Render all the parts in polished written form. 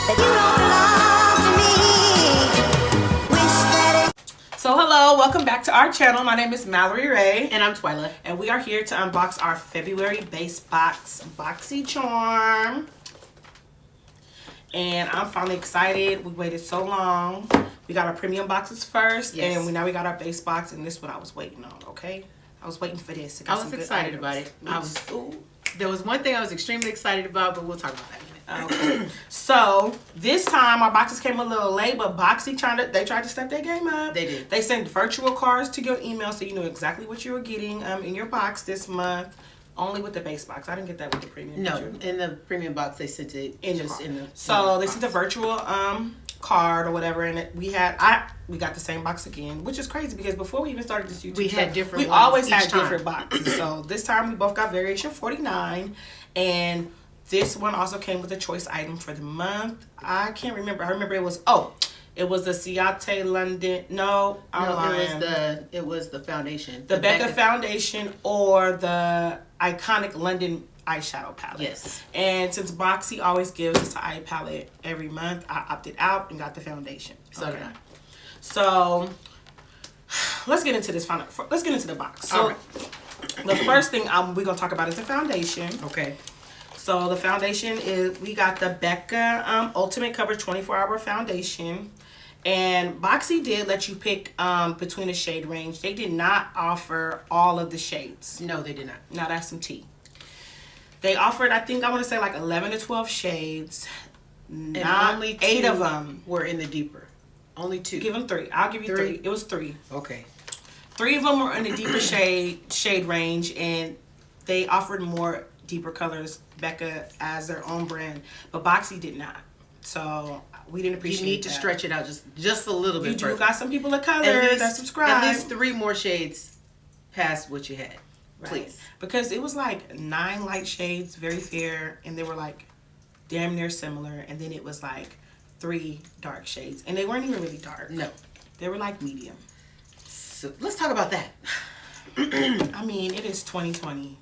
So hello, welcome back to our channel. My name is Mallory Ray. And I'm Twyla. And we are here to unbox our February base box, BoxyCharm. And I'm finally excited. We waited so long. We got our premium boxes first, and now we got our base box, and this is what I was waiting on, okay? I was waiting for this. I was excited about it. There was one thing I was extremely excited about, but we'll talk about that in a minute. Okay. So this time our boxes came a little late, but Boxy tried to step their game up. They did. They sent virtual cards to your email so you knew exactly what you were getting in your box this month. Only with the base box. I didn't get that with the premium. No, in the premium box they sent it in just in the. So they sent a virtual card or whatever, and we got the same box again, which is crazy because before we even started this YouTube, we had different. We always had different boxes. So this time we both got variation 49, and this one also came with a choice item for the month. I can't remember. I remember it was the Ciate London. No, it was the foundation. The Becca foundation or the iconic London eyeshadow palette. Yes. And since Boxy always gives us an eye palette every month, I opted out and got the foundation. So did I. So let's get into this. Let's get into the box. So the first thing we're gonna talk about is the foundation. Okay. So the foundation is, we got the Becca Ultimate Coverage 24-Hour Foundation. And Boxy did let you pick between the shade range. They did not offer all of the shades. No, they did not. Now that's some tea. They offered, I want to say like 11 to 12 shades. And only 8 of them were in the deeper. Only 2. Give them 3. I'll give you 3. It was 3. Okay. 3 of them were in the deeper shade range, and they offered more deeper colors, Becca, as their own brand, but Boxy did not. So we didn't appreciate. You need to stretch it out just a little bit. You do got some people of color that subscribe. At least 3 more shades past what you had, please. Because it was like 9 light shades, very fair, and they were like damn near similar, and then it was like 3 dark shades, and they weren't even really dark. No, they were like medium. So let's talk about that. I mean, it is 2020.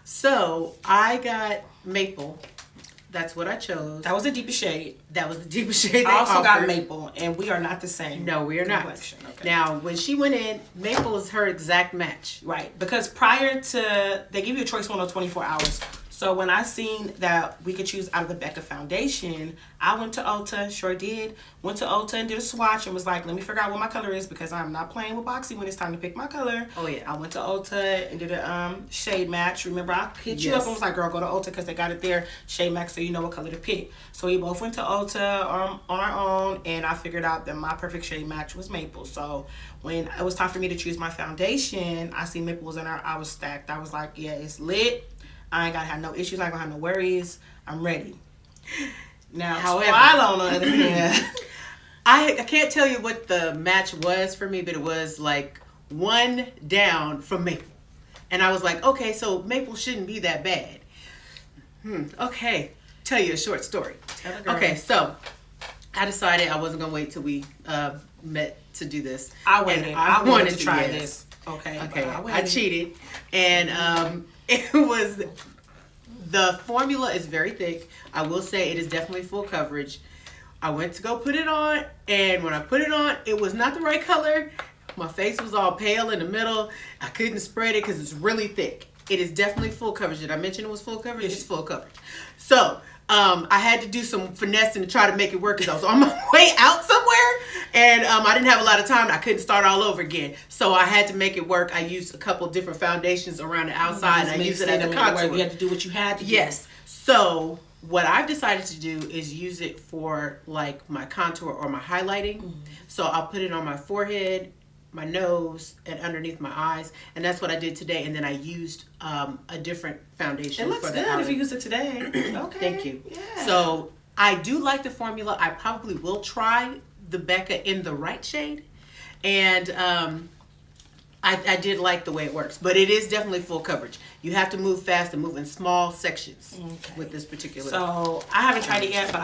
So I got maple. That's what I chose. That was the deepest shade. That was the deepest shade. I also got maple, and we are not the same. No, we are not. Okay. Now, when she went in, maple is her exact match. Right, because prior to, they give you a choice one on 24 hours. So when I seen that we could choose out of the Becca foundation, I went to Ulta, sure did. Went to Ulta and did a swatch and was like, let me figure out what my color is because I'm not playing with Boxy when it's time to pick my color. Oh yeah. I went to Ulta and did a shade match. Remember, I hit you up and was like, girl, go to Ulta because they got it there, shade match, so you know what color to pick. So we both went to Ulta on our own, and I figured out that my perfect shade match was maple. So when it was time for me to choose my foundation, I see maple was in there. I was stacked. I was like, yeah, it's lit. I ain't gotta have no issues. I ain't gonna have no worries. I'm ready. Now, however, Twyla, on the other hand, I can't tell you what the match was for me, but it was like 1 down from maple, and I was like, okay, so maple shouldn't be that bad. Okay, tell you a short story. Okay, so I decided I wasn't gonna wait till we met to do this. I waited. I wanted to try this. Okay. I cheated, and it was, the formula is very thick. I will say it is definitely full coverage. I went to go put it on, and when I put it on, it was not the right color. My face was all pale in the middle. I couldn't spread it because it's really thick. It is definitely full coverage. Did I mention it was full coverage? It's full coverage. So I had to do some finessing to try to make it work because I was on my way out somewhere, and I didn't have a lot of time. I couldn't start all over again, so I had to make it work. I used a couple different foundations around the outside, and I used it as a contour. You had to do what you had to do. Yes. So what I've decided to do is use it for like my contour or my highlighting. So I'll put it on my forehead, my nose, and underneath my eyes, and that's what I did today. And then I used a different foundation. It looks good if you use it today. Okay. Thank you. Yeah. So I do like the formula. I probably will try the Becca in the right shade, and I did like the way it works, but it is definitely full coverage. You have to move fast and move in small sections with this particular. So I haven't tried it yet, but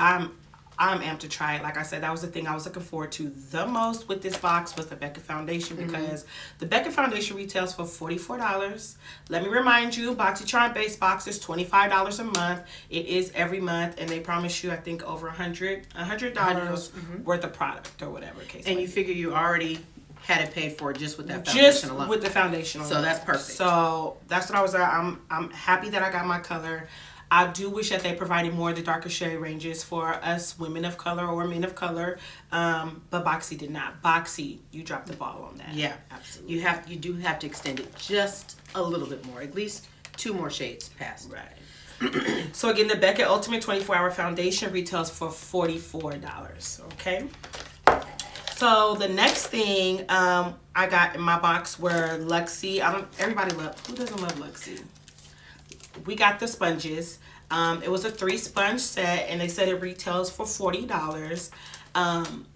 I'm amped to try it. Like I said, that was the thing I was looking forward to the most with this box was the Becca foundation, because the Becca foundation retails for $44. Let me remind you, BoxyCharm Base Box is $25 a month. It is every month, and they promise you, I think, over $100 worth of product or whatever case. And you figure you already had it paid for just with that foundation just alone. with the foundation alone. So that's perfect. So that's what I was. I'm happy that I got my color. I do wish that they provided more of the darker shade ranges for us women of color or men of color, but Boxy did not. Boxy, you dropped the ball on that. Yeah, absolutely. You do have to extend it just a little bit more, at least 2 more shades past. Right. So again, the Becca Ultimate 24-Hour Foundation retails for $44. Okay. So the next thing I got in my box were Luxie. Who doesn't love Luxie? We got the sponges. It was a 3 sponge set, and they said it retails for $40.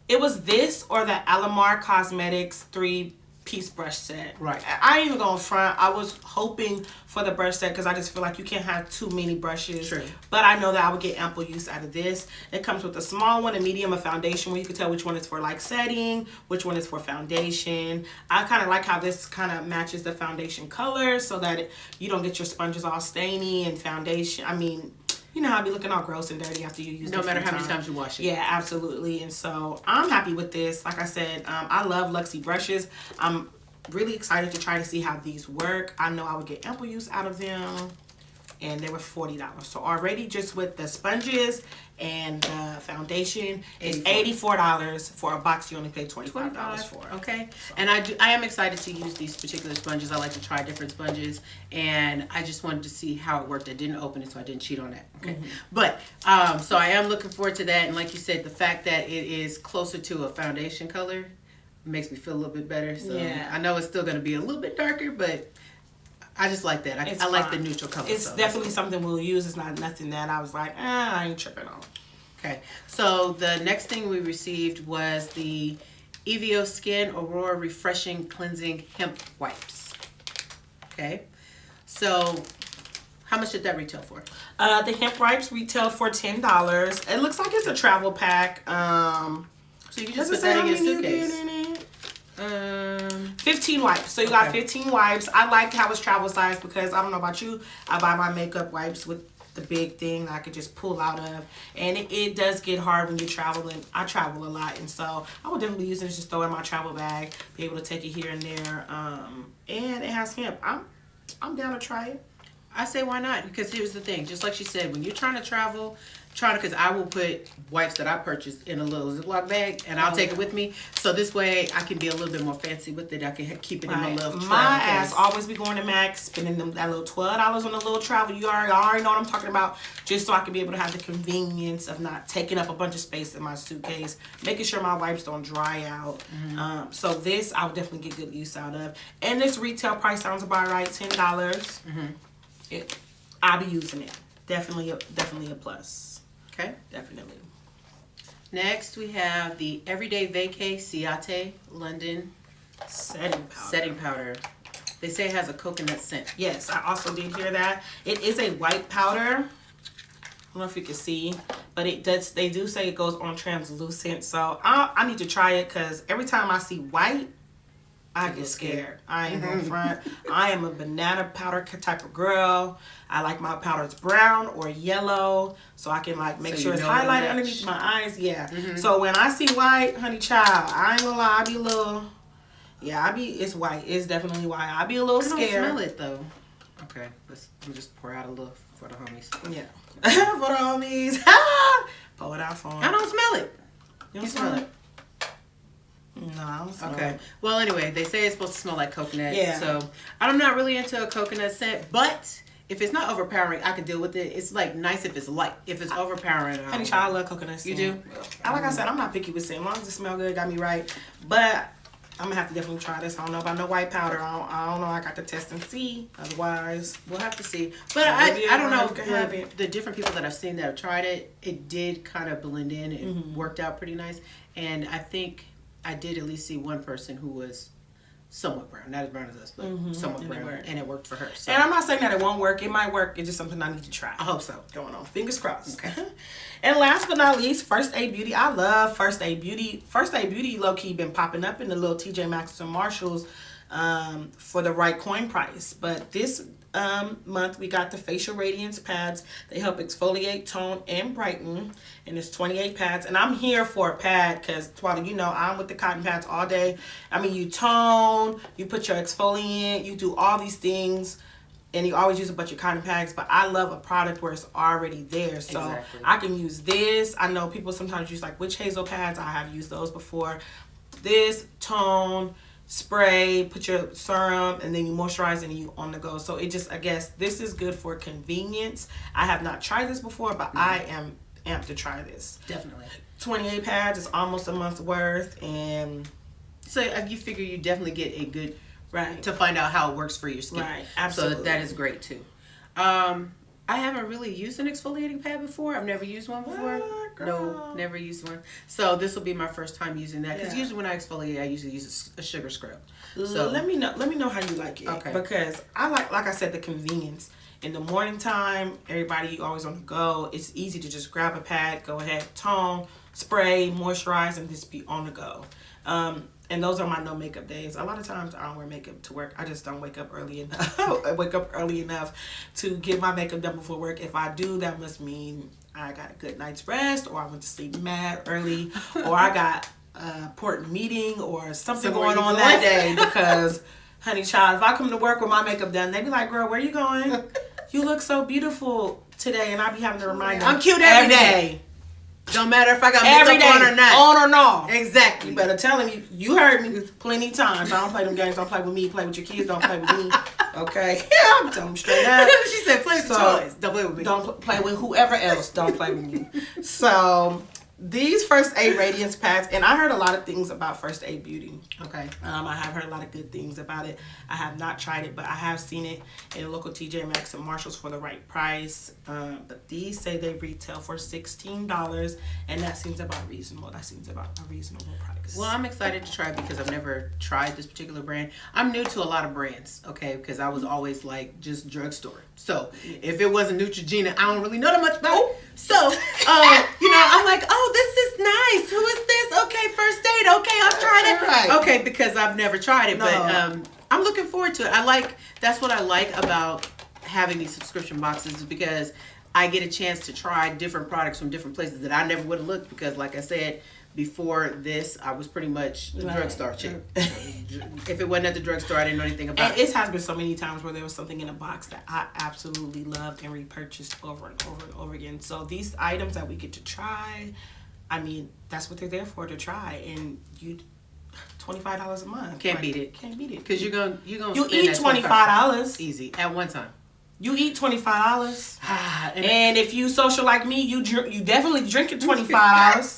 It was this or the Alamar Cosmetics 3-piece brush set. Right. I ain't even going front. I was hoping for the brush set because I just feel like you can't have too many brushes. True. But I know that I would get ample use out of this. It comes with a small one, a medium, a foundation, where you can tell which one is for like setting, which one is for foundation. I kind of like how this kind of matches the foundation color so that you don't get your sponges all stainy and foundation. I mean, you know how I be looking all gross and dirty after you use it. No matter how many times you wash it. Yeah, absolutely. And so I'm happy with this. Like I said, I love Luxie brushes. I'm really excited to try to see how these work. I know I would get ample use out of them. And they were $40. So already just with the sponges and the foundation, it's $84 for a box you only pay $25 for. Okay. And I am excited to use these particular sponges. I like to try different sponges, and I just wanted to see how it worked. I didn't open it, so I didn't cheat on that. Okay. But so I am looking forward to that, and like you said, the fact that it is closer to a foundation color makes me feel a little bit better. So yeah. I know it's still going to be a little bit darker, but I just like that. I like the neutral color. It's definitely something we'll use. It's not nothing that I was like, I ain't tripping on. Okay. So the next thing we received was the EVO Skin Aurora Refreshing Cleansing Hemp Wipes. Okay. So how much did that retail for? The hemp wipes retail for $10. It looks like it's a travel pack. So you can just put that in your suitcase. 15 wipes. So you got 15 wipes. I like how it's travel size because I don't know about you, I buy my makeup wipes with the big thing that I could just pull out of, and it does get hard when you're traveling. I travel a lot, and so I would definitely use it, just throw it in my travel bag, be able to take it here and there. And it has hemp. I'm down to try it. I say why not? Because here's the thing, just like she said, when you're trying to travel, because I will put wipes that I purchased in a little Ziploc bag, and I'll take it with me. So this way, I can be a little bit more fancy with it. I can keep it in my little travel ass always be going to Max, spending that little $12 on a little travel. You already know what I'm talking about. Just so I can be able to have the convenience of not taking up a bunch of space in my suitcase, making sure my wipes don't dry out. So this, I would definitely get good use out of. And this retail price sounds about right, $10. I'll be using it. Definitely a plus. Okay. Definitely. Next, we have the Everyday Vacay Ciate London Setting Powder. They say it has a coconut scent. Yes, I also did hear that. It is a white powder. I don't know if you can see, but it does. They do say it goes on translucent. So I need to try it because every time I see white, I get scared. I ain't going front. I am a banana powder type of girl. I like my powders brown or yellow so I can like make sure it's highlighted underneath my eyes. Yeah. So when I see white, honey child, I ain't gonna lie, I be a little, it's white. It's definitely white. I be a little scared. I don't smell it though. Okay, let me just pour out a little for the homies. Yeah. For the homies. Pour it out for them. I don't smell it. You don't smell it? No, I don't smell it. Well, anyway, they say it's supposed to smell like coconut. Yeah. So I'm not really into a coconut scent, but if it's not overpowering, I can deal with it. It's like nice if it's light. If it's overpowering, honey, I love coconut scent. You do? Like I said, I'm not picky with scent. As long as it smells good, got me right. But I'm gonna have to definitely try this. I don't know about no white powder. I don't know. I got to test and see. Otherwise, we'll have to see. But I don't know. The different people that I've seen that have tried it, it did kind of blend in. It worked out pretty nice. And I think I did at least see one person who was somewhat brown. Not as brown as us, but somewhat brown. And it worked for her. So. And I'm not saying that it won't work. It might work. It's just something I need to try. I hope so. Going on. Fingers crossed. Okay. And last but not least, First Aid Beauty. I love First Aid Beauty. First Aid Beauty low-key been popping up in the little TJ Maxx and Marshalls for the right coin price. But this month we got the Facial Radiance pads. They help exfoliate, tone, and brighten. And it's 28 pads. And I'm here for a pad because, Twila, you know, I'm with the cotton pads all day. I mean, you tone, you put your exfoliant, you do all these things. And you always use a bunch of cotton pads, but I love a product where it's already there. So exactly. I can use this. I know people sometimes use like witch hazel pads. I have used those before. This, tone, spray, put your serum, and then you moisturize and you on the go. So it just, I guess, this is good for convenience. I have not tried this before, but I am amped to try this. Definitely. 28 pads is almost a month's worth. And so you figure you definitely get a good... Right. To find out how it works for your skin. Right. Absolutely. So that is great too. I haven't really used an exfoliating pad before. I've never used one before. No, never used one. So this will be my first time using that. Because usually when I exfoliate, I usually use a sugar scrub. So let me know how you like it. Okay. Because I like I said, the convenience. In the morning time, everybody always on the go. It's easy to just grab a pad, go ahead, tone, spray, moisturize, and just be on the go. And those are my no makeup days. A lot of times I don't wear makeup to work. I just don't wake up early enough to get my makeup done before work. If I do, that must mean I got a good night's rest, or I went to sleep mad early, or I got an important meeting or something going on that day. Because, honey child, if I come to work with my makeup done, they be like, girl, where you going? You look so beautiful today. And I be having to remind them. I'm cute every day. Don't matter if I got makeup on or not. On or not. Exactly. You better tell him. You heard me plenty of times. I don't play them games. Don't play with me. Play with your kids. Don't play with me. Okay? I'm telling them straight up. She said, play with toys. Don't play with me. Don't play with whoever else. Don't play with me. So, these First Aid Radiance pads, and I heard a lot of things about First Aid Beauty. Okay. I have heard a lot of good things about it. I have not tried it, but I have seen it in a local TJ Maxx and Marshalls for the right price. But these say they retail for $16, and that seems about reasonable. That seems about a reasonable price. Well, I'm excited to try it because I've never tried this particular brand. I'm new to a lot of brands, okay, because I was always like just drugstore. So if it wasn't Neutrogena, I don't really know that much about it. So, you know, I'm like, oh, this is nice. Who is this? Okay, First Aid. Okay, I'll try it. Right. Okay, because I've never tried it, but I'm looking forward to it. That's what I like about having these subscription boxes, is because I get a chance to try different products from different places that I never would have looked, because like I said, before this, I was pretty much a drugstore chick. If it wasn't at the drugstore, I didn't know anything about it. It has been so many times where there was something in a box that I absolutely loved and repurchased over and over and over again. So these items that we get to try, I mean, that's what they're there for, to try. And you, $25 a month. Can't beat it. Can't beat it. Because you're gonna you eat $25 easy at one time. You eat $25, and if you social like me, you definitely drink your $25.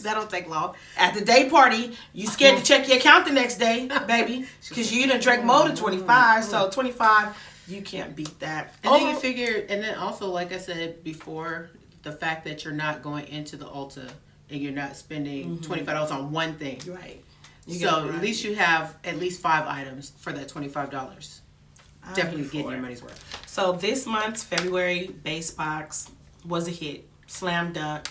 That don't take long. At the day party, you scared to check your account the next day, baby, because you done drank more than 25. So 25, you can't beat that. And then you figure, and then also, like I said before, the fact that you're not going into the Ulta and you're not spending $25 on one thing. Right. So at least you have at least 5 items for that $25. Definitely getting your money's worth. So this month's February base box was a hit. Slam dunk.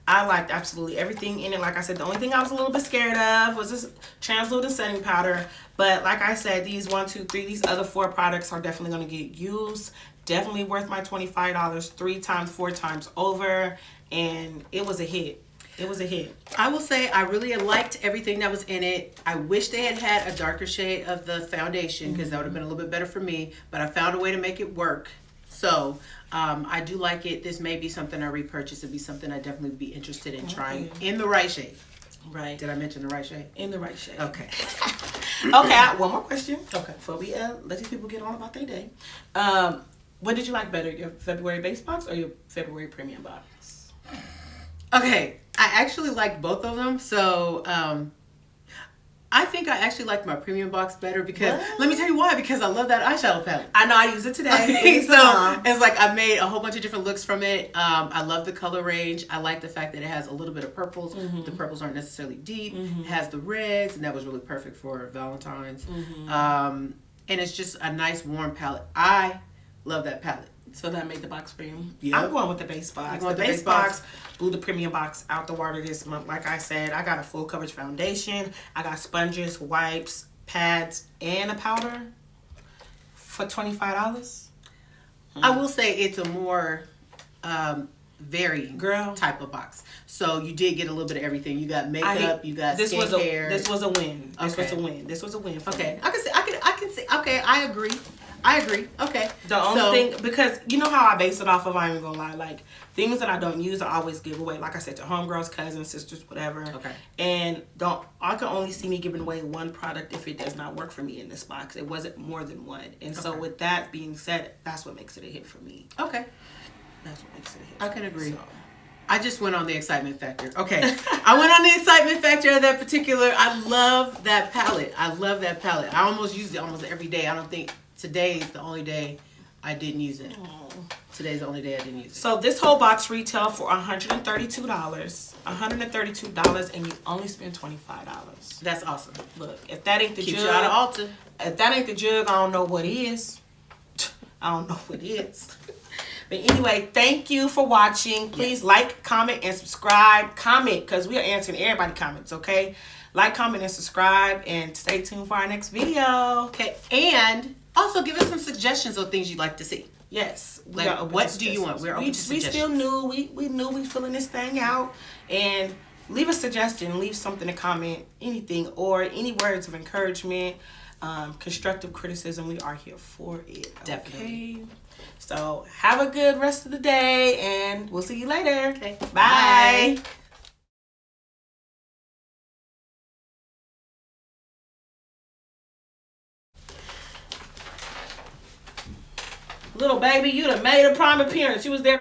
I liked absolutely everything in it. Like I said, the only thing I was a little bit scared of was this translucent setting powder. But like I said, these 1, 2, 3, these other 4 products are definitely going to get used. Definitely worth my $25 3 times, 4 times over. And it was a hit. It was a hit. I will say I really liked everything that was in it. I wish they had a darker shade of the foundation, because that would have been a little bit better for me. But I found a way to make it work. So I do like it. This may be something I repurchase. It'd be something I definitely would be interested in trying in the right shade. Right. Did I mention the right shade? In the right shade. Okay. Okay, one more question. Okay. Before we let these people get on about their day. What did you like better, your February base box or your February premium box? Okay, I actually like both of them. So I I think I actually like my premium box better because What? let me tell you why. Because I love that eyeshadow palette. I know I use it today. So it's like I made a whole bunch of different looks from it. I love the color range. I like the fact that it has a little bit of purples. The purples aren't necessarily deep. It has the reds, and that was really perfect for Valentine's. And it's just a nice warm palette. I love that palette. So that made the box for you. Yep. I'm going with the base box. The base box blew the premium box out the water this month. Like I said, I got a full coverage foundation. I got sponges, wipes, pads, and a powder for $25. I will say it's a more varied Girl. type of box. So you did get a little bit of everything. You got makeup, you got skincare. This was a win. This was Okay. a win. This was a win for me. Okay, I can see. Okay, I agree. Okay. The only thing, because you know how I base it off of, I ain't gonna lie, like things that I don't use I always give away, like I said, to homegirls, cousins, sisters, whatever. Okay. And I can only see me giving away one product if it does not work for me in this box. It wasn't more than one. And so with that being said, that's what makes it a hit for me. Okay. That's what makes it a hit. I can agree. So. I just went on the excitement factor. Okay. I went on the excitement factor of that particular. I love that palette. I almost use it almost every day. I don't think today is the only day I didn't use it. Today's the only day I didn't use it. So this whole box retail for $132. $132, and you only spend $25. That's awesome. Look, if that ain't the Keeps jug, you out of Ulta. if that ain't the jug, I don't know what is. I don't know what is. But anyway, thank you for watching. Please like, comment, and subscribe. Comment, because we are answering everybody's comments, okay? Like, comment, and subscribe, and stay tuned for our next video. Okay, and also give us some suggestions of things you'd like to see. Yes. Like, what do you want? We're open to We suggestions. still new. We knew we filling this thing out. And leave a suggestion. Leave something to comment. Anything. Or any words of encouragement. Constructive criticism. We are here for it. Definitely. Okay? So, have a good rest of the day. And we'll see you later. Okay. Bye. Bye. Little baby, you done made a prime appearance. You was there.